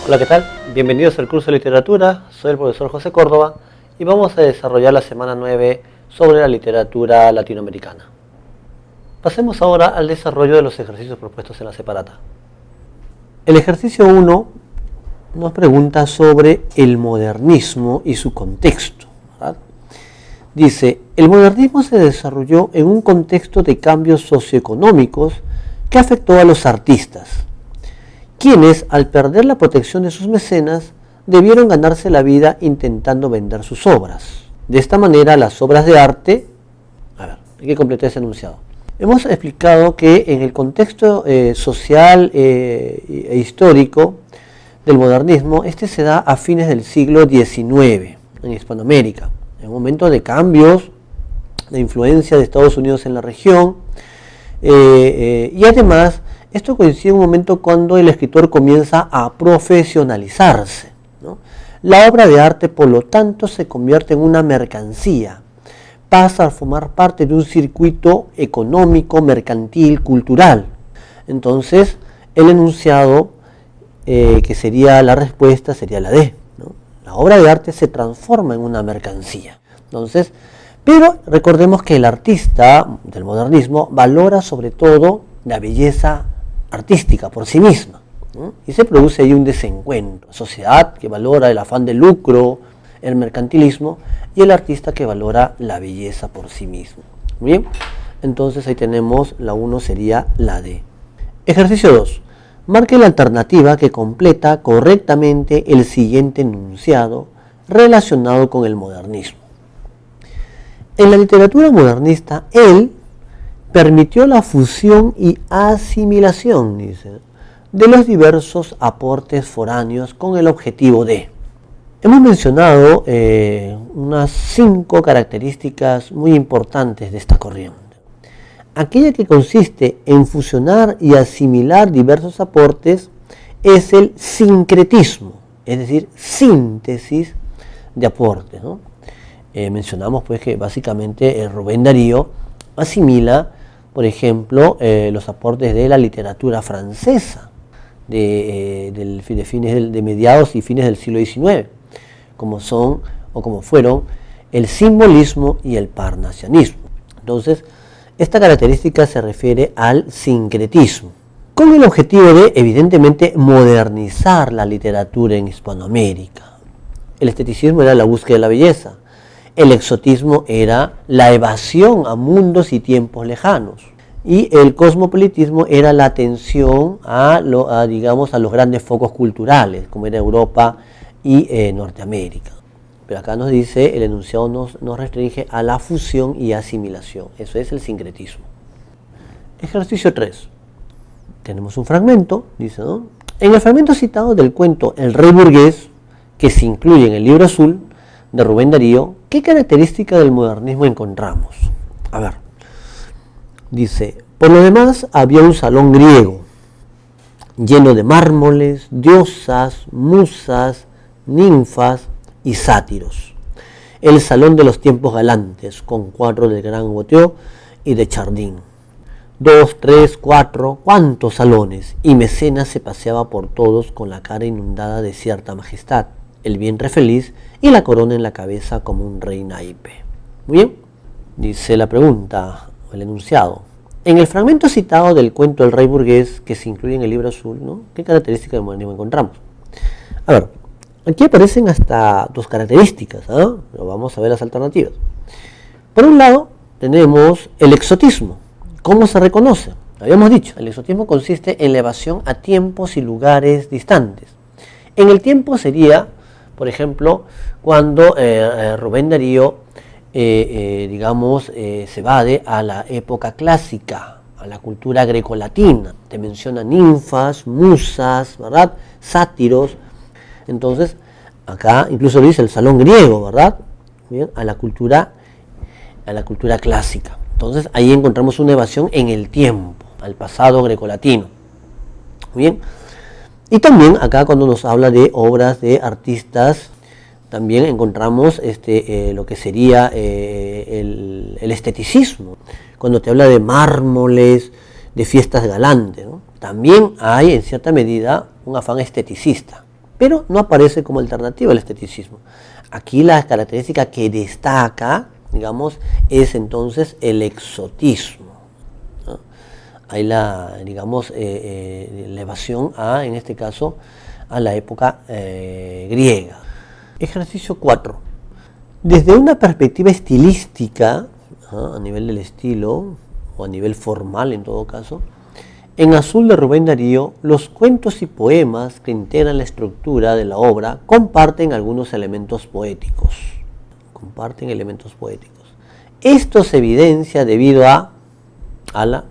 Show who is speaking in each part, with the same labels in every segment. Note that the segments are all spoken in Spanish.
Speaker 1: Hola, ¿qué tal? Bienvenidos al curso de literatura, soy el profesor José Córdoba y vamos a desarrollar la semana 9 sobre la literatura latinoamericana. Pasemos ahora al desarrollo de los ejercicios propuestos en la separata. El ejercicio 1 nos pregunta sobre el modernismo y su contexto, ¿verdad? Dice, el modernismo se desarrolló en un contexto de cambios socioeconómicos que afectó a los artistas, quienes, al perder la protección de sus mecenas, debieron ganarse la vida intentando vender sus obras. De esta manera, las obras de arte... hay que completar ese enunciado. Hemos explicado que en el contexto social e histórico del modernismo, este se da a fines del siglo XIX en Hispanoamérica, en un momento de cambios, de influencia de Estados Unidos en la región, y además esto coincide en un momento cuando el escritor comienza a profesionalizarse, ¿no? La obra de arte, por lo tanto, se convierte en una mercancía, pasa a formar parte de un circuito económico, mercantil, cultural. Entonces, el enunciado que sería la respuesta sería la D, ¿no? La obra de arte se transforma en una mercancía. Entonces, pero recordemos que el artista del modernismo valora sobre todo la belleza artística por sí misma, ¿no? Y se produce ahí un desencuentro, sociedad que valora el afán de lucro, el mercantilismo, y el artista que valora la belleza por sí mismo. Bien, entonces ahí tenemos la 1 sería la D. Ejercicio 2. Marque la alternativa que completa correctamente el siguiente enunciado relacionado con el modernismo. En la literatura modernista, él permitió la fusión y asimilación, dice, de los diversos aportes foráneos con el objetivo de... Hemos mencionado unas 5 características muy importantes de esta corriente. Aquella que consiste en fusionar y asimilar diversos aportes es el sincretismo, es decir, síntesis de aportes, ¿no? Mencionamos pues que básicamente Rubén Darío asimila, por ejemplo, los aportes de la literatura francesa de mediados y fines del siglo XIX, como son o como fueron el simbolismo y el parnasianismo. Entonces, esta característica se refiere al sincretismo, con el objetivo de, evidentemente, modernizar la literatura en Hispanoamérica. El esteticismo era la búsqueda de la belleza. El exotismo era la evasión a mundos y tiempos lejanos. Y el cosmopolitismo era la atención a los grandes focos culturales, como era Europa y Norteamérica. Pero acá nos dice, el enunciado nos restringe a la fusión y asimilación. Eso es el sincretismo. Ejercicio 3. Tenemos un fragmento, dice, ¿no? En el fragmento citado del cuento El Rey Burgués, que se incluye en el Libro Azul de Rubén Darío, ¿qué característica del modernismo encontramos? A ver, dice, por lo demás había un salón griego, lleno de mármoles, diosas, musas, ninfas y sátiros. El salón de los tiempos galantes, con cuadros de Gran Boteau y de Chardin. 2, 3, 4, ¿cuántos salones? Y Mecenas se paseaba por todos con la cara inundada de cierta majestad, el vientre feliz y la corona en la cabeza como un rey naipe. Muy bien, dice la pregunta, o el enunciado. En el fragmento citado del cuento El Rey Burgués, que se incluye en el Libro Azul, ¿no? ¿Qué características del modernismo encontramos? A ver, aquí aparecen hasta 2 características, ¿no? Pero vamos a ver las alternativas. Por un lado, tenemos el exotismo. ¿Cómo se reconoce? Habíamos dicho, el exotismo consiste en la evasión a tiempos y lugares distantes. En el tiempo sería, por ejemplo, cuando Rubén Darío, se evade a la época clásica, a la cultura grecolatina. Te menciona ninfas, musas, ¿verdad? Sátiros. Entonces, acá incluso dice el salón griego, ¿verdad? Bien, a la cultura clásica. Entonces, ahí encontramos una evasión en el tiempo, al pasado grecolatino. Bien. Y también acá cuando nos habla de obras de artistas, también encontramos lo que sería el esteticismo. Cuando te habla de mármoles, de fiestas galantes, ¿no? También hay en cierta medida un afán esteticista. pero no aparece como alternativa al esteticismo. Aquí la característica que destaca, digamos, es entonces el exotismo, ¿no? Hay la, digamos, elevación a, en este caso, a la época griega. Ejercicio 4. Desde una perspectiva estilística, a nivel del estilo, o a nivel formal en todo caso, en Azul de Rubén Darío, los cuentos y poemas que integran la estructura de la obra comparten algunos elementos poéticos. Esto se evidencia debido a la...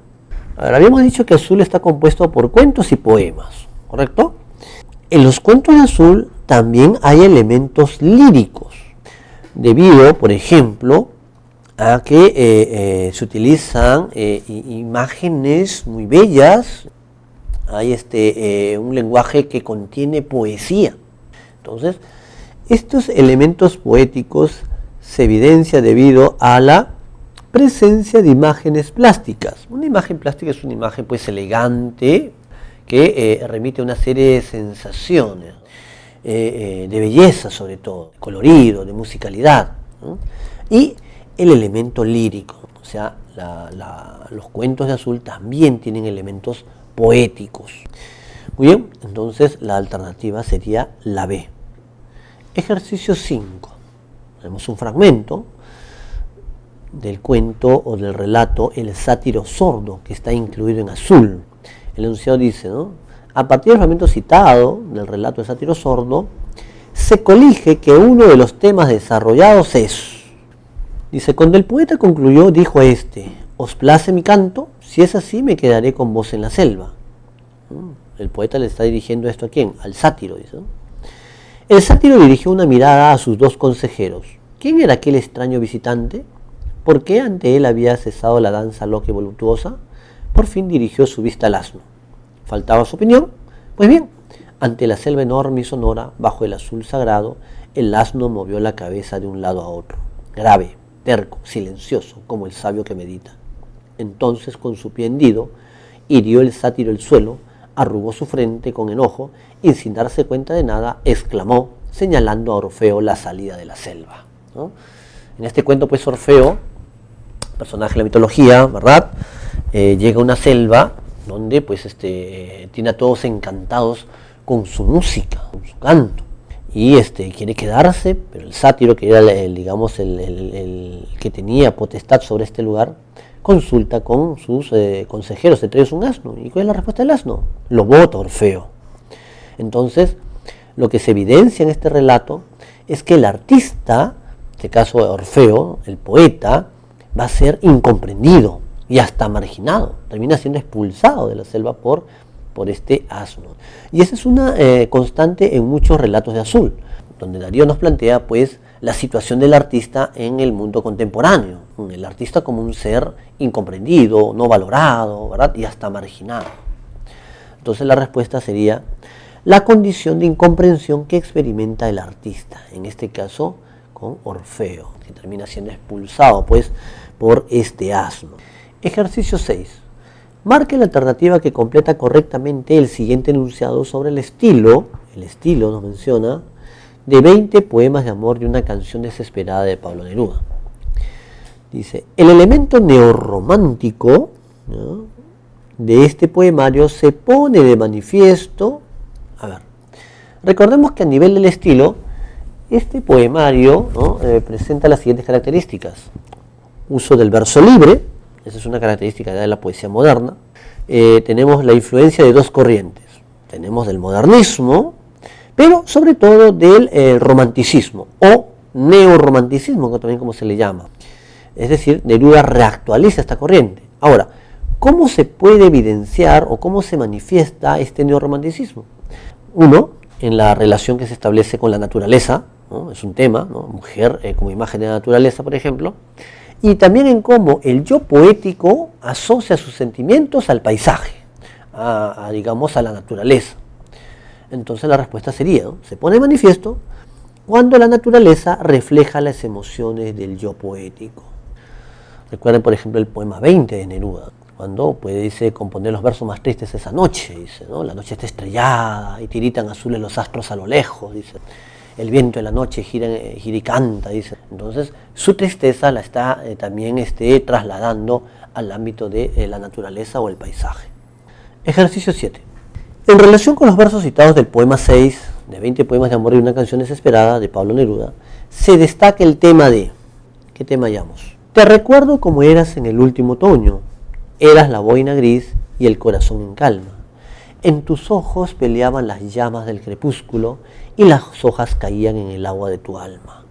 Speaker 1: habíamos dicho que Azul está compuesto por cuentos y poemas, ¿correcto? En los cuentos de Azul también hay elementos líricos, debido, por ejemplo, a que se utilizan imágenes muy bellas, hay un lenguaje que contiene poesía. Entonces, estos elementos poéticos se evidencian debido a la presencia de imágenes plásticas. Una imagen plástica es una imagen pues elegante que remite a una serie de sensaciones, de belleza sobre todo, de colorido, de musicalidad, ¿no? Y el elemento lírico, o sea, los cuentos de Azul también tienen elementos poéticos. Muy bien, entonces la alternativa sería la B. Ejercicio 5. Tenemos un fragmento del cuento o del relato El sátiro sordo, que está incluido en Azul. El enunciado dice, ¿no? A partir del fragmento citado del relato El sátiro sordo, se colige que uno de los temas desarrollados es... Dice, cuando el poeta concluyó, dijo a ¿os place mi canto? Si es así, me quedaré con vos en la selva. El poeta le está dirigiendo esto ¿a quién? Al sátiro, dice, ¿no? El sátiro dirigió una mirada a sus dos consejeros. ¿Quién era aquel extraño visitante? ¿Por qué ante él había cesado la danza loca y voluptuosa? Por fin dirigió su vista al asno. ¿Faltaba su opinión? Pues bien, ante la selva enorme y sonora, bajo el azul sagrado, el asno movió la cabeza de un lado a otro, grave, terco, silencioso, como el sabio que medita. Entonces, con su pie hendido, hirió el sátiro el suelo, arrugó su frente con enojo y, sin darse cuenta de nada, exclamó, señalando a Orfeo la salida de la selva, ¿no? En este cuento, pues, Orfeo, personaje de la mitología, ¿verdad? Llega a una selva donde, pues, tiene a todos encantados con su música, con su canto. Y quiere quedarse, pero el sátiro, que era el que tenía potestad sobre este lugar, consulta con sus consejeros, entre ellos un asno. ¿Y cuál es la respuesta del asno? Lo vota Orfeo. Entonces, lo que se evidencia en este relato es que el artista, en este caso Orfeo, el poeta, va a ser incomprendido y hasta marginado. Termina siendo expulsado de la selva por este asno. Y esa es una constante en muchos relatos de Azul, donde Darío nos plantea pues la situación del artista en el mundo contemporáneo, el artista como un ser incomprendido, no valorado, ¿verdad? Y hasta marginado. Entonces la respuesta sería la condición de incomprensión que experimenta el artista, en este caso con Orfeo, que termina siendo expulsado pues por este asno. Ejercicio 6. Marque la alternativa que completa correctamente el siguiente enunciado sobre el estilo nos menciona, de 20 poemas de amor y una canción desesperada de Pablo Neruda. Dice, el elemento neorromántico, ¿no?, de este poemario se pone de manifiesto. A ver, recordemos que a nivel del estilo, este poemario, ¿no?, presenta las siguientes características. Uso del verso libre. Esa es una característica de la poesía moderna. Tenemos la influencia de dos corrientes. Tenemos del modernismo, pero sobre todo del romanticismo o neorromanticismo, que también como se le llama. Es decir, Neruda reactualiza esta corriente. Ahora, ¿cómo se puede evidenciar o cómo se manifiesta este neorromanticismo? Uno, en la relación que se establece con la naturaleza, ¿no? Es un tema, ¿no? Mujer como imagen de la naturaleza, por ejemplo. Y también en cómo el yo poético asocia sus sentimientos al paisaje, digamos, a la naturaleza. Entonces la respuesta sería, ¿no?, se pone de manifiesto cuando la naturaleza refleja las emociones del yo poético. Recuerden, por ejemplo, el poema 20 de Neruda. cuando puede, dice, componer los versos más tristes esa noche, dice, ¿no? La noche está estrellada y tiritan azules los astros a lo lejos, dice. El viento de la noche gira y canta, dice. Entonces, su tristeza la está también trasladando al ámbito de la naturaleza o el paisaje. Ejercicio 7. En relación con los versos citados del poema 6, de 20 poemas de amor y una canción desesperada, de Pablo Neruda, se destaca el tema de... ¿Qué tema hallamos? Te recuerdo como eras en el último otoño. Eras la boina gris y el corazón en calma. En tus ojos peleaban las llamas del crepúsculo y las hojas caían en el agua de tu alma.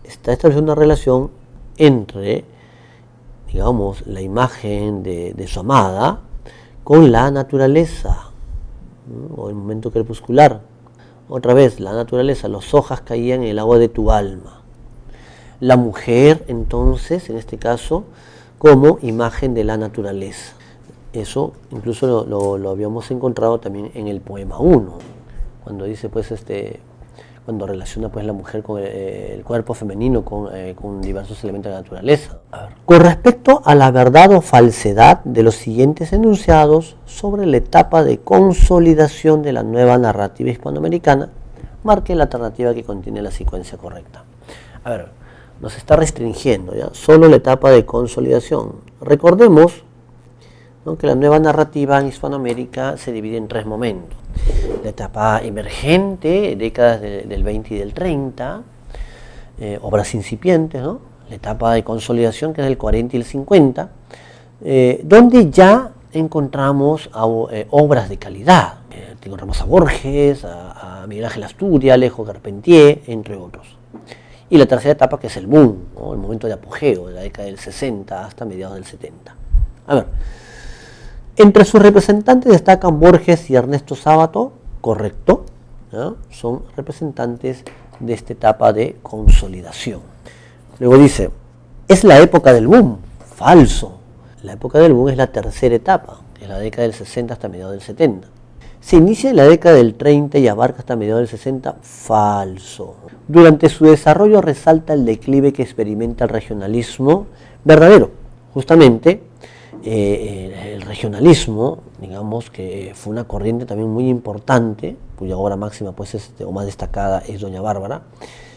Speaker 1: Está estableciendo una relación entre, digamos, la imagen de su amada con la naturaleza, ¿no? O el momento crepuscular. Otra vez, la naturaleza, las hojas caían en el agua de tu alma. La mujer, entonces, en este caso, como imagen de la naturaleza. Eso incluso lo habíamos encontrado también en el poema 1, cuando dice, pues, cuando relaciona, pues, la mujer con el cuerpo femenino con diversos elementos de la naturaleza. Con respecto a la verdad o falsedad de los siguientes enunciados sobre la etapa de consolidación de la nueva narrativa hispanoamericana, marque la alternativa que contiene la secuencia correcta. A ver, nos está restringiendo ya solo la etapa de consolidación. Recordemos, ¿no?, que la nueva narrativa en Hispanoamérica se divide en 3 momentos. La etapa emergente, décadas del 20 y del 30, obras incipientes, ¿no? La etapa de consolidación, que es del 40 y el 50, donde ya encontramos obras de calidad. Encontramos a Borges, a Miguel Ángel Asturias, Alejo Carpentier, entre otros. Y la tercera etapa, que es el boom, ¿no?, el momento de apogeo, de la década del 60 hasta mediados del 70. A ver, entre sus representantes destacan Borges y Ernesto Sábato, correcto, ¿no? Son representantes de esta etapa de consolidación. Luego dice, es la época del boom, falso. La época del boom es la tercera etapa, que es la década del 60 hasta mediados del 70. Se inicia en la década del 30 y abarca hasta mediados del 60, falso. Durante su desarrollo resalta el declive que experimenta el regionalismo verdadero. Justamente, el regionalismo, digamos que fue una corriente también muy importante, cuya obra máxima, pues, o más destacada, es Doña Bárbara,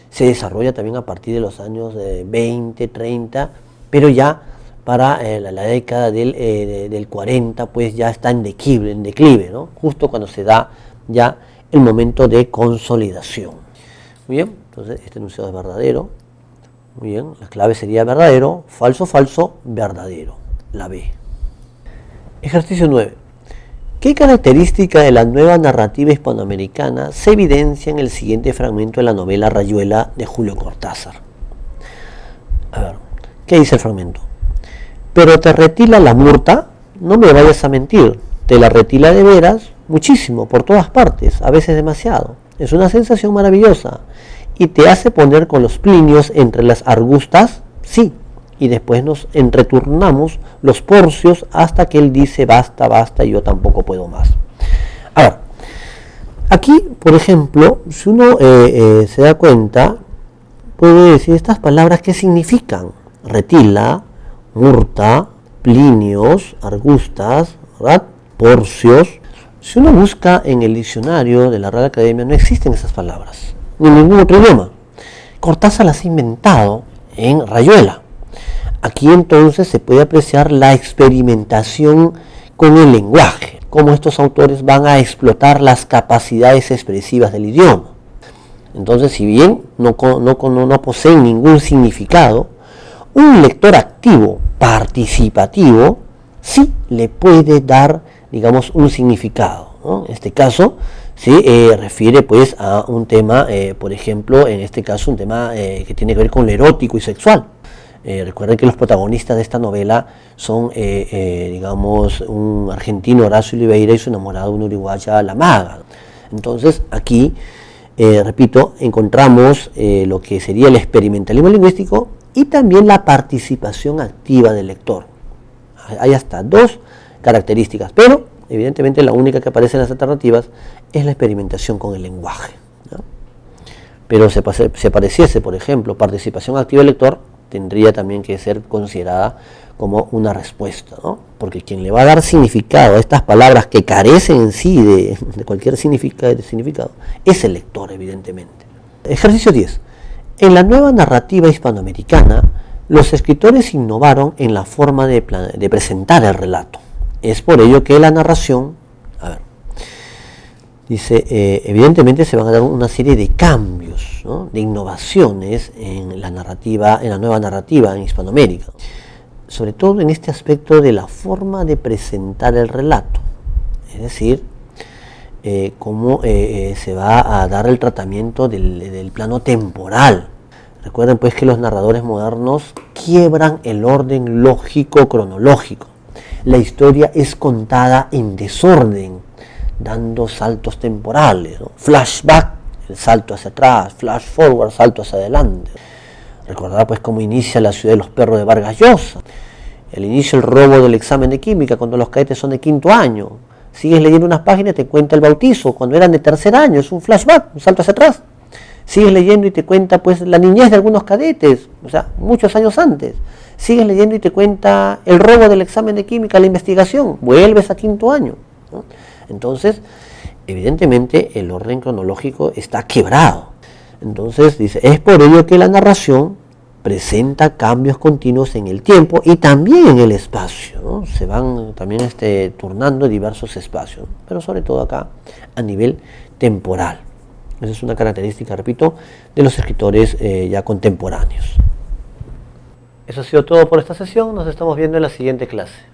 Speaker 1: se desarrolla también a partir de los años 20, 30, pero ya para la década del 40, pues ya está en declive, ¿no? Justo cuando se da ya el momento de consolidación. Muy bien, entonces este enunciado es verdadero. Muy bien, la clave sería verdadero, falso, falso, verdadero. La B. Ejercicio 9. ¿Qué característica de la nueva narrativa hispanoamericana se evidencia en el siguiente fragmento de la novela Rayuela de Julio Cortázar? A ver, ¿qué dice el fragmento? Pero te retila la murta, no me vayas a mentir, te la retila de veras, muchísimo, por todas partes, a veces demasiado. Es una sensación maravillosa y te hace poner con los plinios entre las argustas, sí, y después nos entreturnamos los porcios hasta que él dice basta, basta, y yo tampoco puedo más. A ver, aquí, por ejemplo, si uno se da cuenta, puede decir estas palabras, ¿qué significan? Retila, murta, plinios, argustas, ¿verdad?, porcios. Si uno busca en el diccionario de la Real Academia, no existen esas palabras, ni en ningún otro idioma. Cortázar las ha inventado en Rayuela. Aquí entonces se puede apreciar la experimentación con el lenguaje, cómo estos autores van a explotar las capacidades expresivas del idioma. Entonces, si bien no poseen ningún significado, un lector activo, participativo, sí le puede dar, digamos, un significado, ¿no? En este caso, se refiere, pues, a un tema, por ejemplo, en este caso, un tema que tiene que ver con lo erótico y sexual. Recuerden que los protagonistas de esta novela son, digamos, un argentino, Horacio Oliveira, y su enamorada, una uruguaya, La Maga. Entonces, aquí, repito, encontramos lo que sería el experimentalismo lingüístico y también la participación activa del lector. Hay hasta 2 características, pero evidentemente la única que aparece en las alternativas es la experimentación con el lenguaje, ¿no? Pero si apareciese, por ejemplo, participación activa del lector, tendría también que ser considerada como una respuesta, ¿no? Porque quien le va a dar significado a estas palabras que carecen en sí de cualquier significado es el lector, evidentemente. Ejercicio 10. En la nueva narrativa hispanoamericana, los escritores innovaron en la forma de presentar el relato. Es por ello que la narración, dice, evidentemente se van a dar una serie de cambios, ¿no?, de innovaciones en la nueva narrativa en Hispanoamérica, sobre todo en este aspecto de la forma de presentar el relato, es decir, cómo se va a dar el tratamiento del plano temporal. Recuerden pues que los narradores modernos quiebran el orden lógico cronológico. La historia es contada en desorden, dando saltos temporales, ¿no? Flashback, el salto hacia atrás; flash forward, salto hacia adelante. Recordad pues cómo inicia La ciudad de los perros de Vargas Llosa. El inicio, el robo del examen de química cuando los cadetes son de 5º año. Sigues leyendo unas páginas y te cuenta el bautizo cuando eran de 3er año, es un flashback, un salto hacia atrás. Sigues leyendo y te cuenta pues la niñez de algunos cadetes, o sea, muchos años antes. Sigues leyendo y te cuenta el robo del examen de química, la investigación, vuelves a 5º año, ¿no? Entonces, evidentemente el orden cronológico está quebrado. Entonces dice, es por ello que la narración presenta cambios continuos en el tiempo y también en el espacio, ¿no? Se van también turnando diversos espacios, pero sobre todo acá a nivel temporal. Esa es una característica, repito, de los escritores ya contemporáneos. Eso ha sido todo por esta sesión. Nos estamos viendo en la siguiente clase.